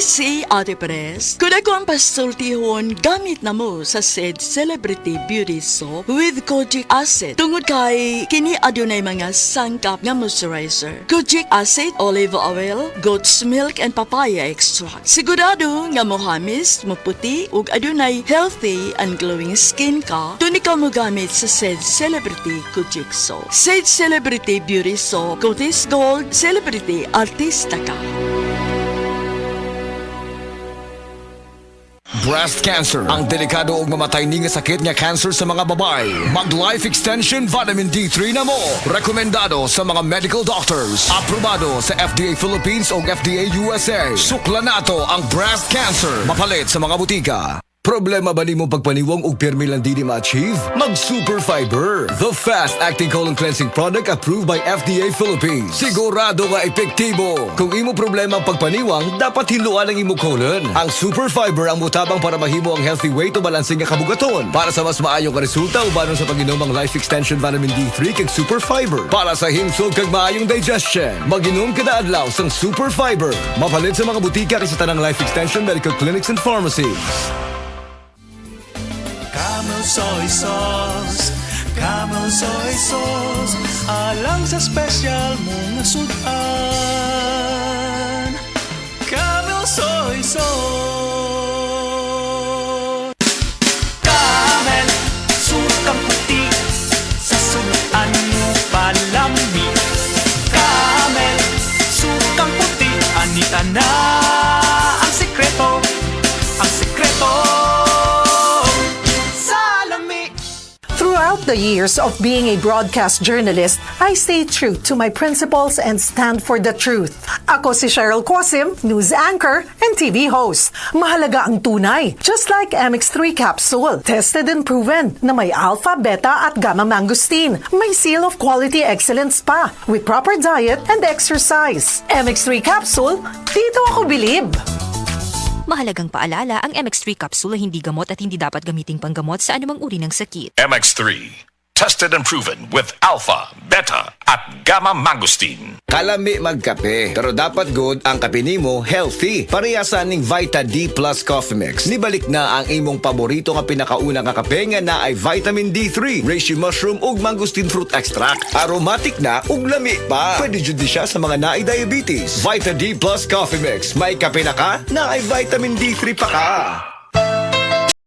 si Ate Pres. Kung ako ang pasultihon, gamit na mo sa said Celebrity Beauty Soap with Kojic Acid. Tungod kay kini adunay mga sangkap nga moisturizer. Kojic Acid, olive oil, goat's milk, and papaya extract. Sigurado nga mohamis, maputi, ug adunay healthy and glowing skin ka, tuni ka mo gamit sa said Celebrity Kojic Soap. Said Celebrity Beauty Soap, Cotis Gold, Celebrity Artista ka. Breast cancer, ang delikado ug mamatay ni nga sakit nga cancer sa mga babae. Mag Life Extension Vitamin D3 na mo. Rekomendado sa mga medical doctors. Aprobado sa FDA Philippines ug FDA USA. Sukla nato ang breast cancer. Mapalit sa mga butika. Problema ba ni mo pagpaniwang ug pirmi lang di ma-achieve? Mag Super Fiber, the fast-acting colon cleansing product approved by FDA Philippines. Sigurado nga epektibo. Kung imo problema ang pagpaniwang, dapat hiluan ang imo colon. Ang Super Fiber ang mutabang para mahimo ang healthy weight o balansing nga kabugaton. Para sa mas maayong resulta ubanon sa pag-inom ang Life Extension Vitamin D3 kag Super Fiber. Para sa himsog kag maayong digestion, mag-inom kada adlaw sang Super Fiber. Mapalit sa mga butika kay sa tanang Life Extension Medical Clinics and Pharmacies. Camel soy sauce, Camel soy sauce, alang sa special mong sudan. Camel soy sauce. Camel, sukang puti, sa sudan mo palami. Camel, sukang puti, anita na ang sekreto, ang sekreto. Throughout the years of being a broadcast journalist, I stay true to my principles and stand for the truth. Ako si Cheryl Quasim, news anchor and TV host. Mahalaga ang tunay, just like MX3 capsule. Tested and proven na may alpha, beta at gamma mangosteen. May seal of quality excellence pa with proper diet and exercise. MX3 capsule, dito ako bilib. Mahalagang paalala, ang MX3 capsule ay hindi gamot at hindi dapat gamiting panggamot sa anumang uri ng sakit. MX3, tested and proven with alpha, beta, at gamma mangosteen. Kalami magkape, pero dapat good ang kape nimo healthy. Parehasan ning Vita D Plus Coffee Mix. Nibalik na ang imong paborito nga pinakauna nga kape nga na ay vitamin D3, reishi mushroom ug mangosteen fruit extract. Aromatic na ug lami pa. Pwede jud di siya sa mga naay diabetes. Vita D Plus Coffee Mix. May kape na ka, na ay vitamin D3 pa ka.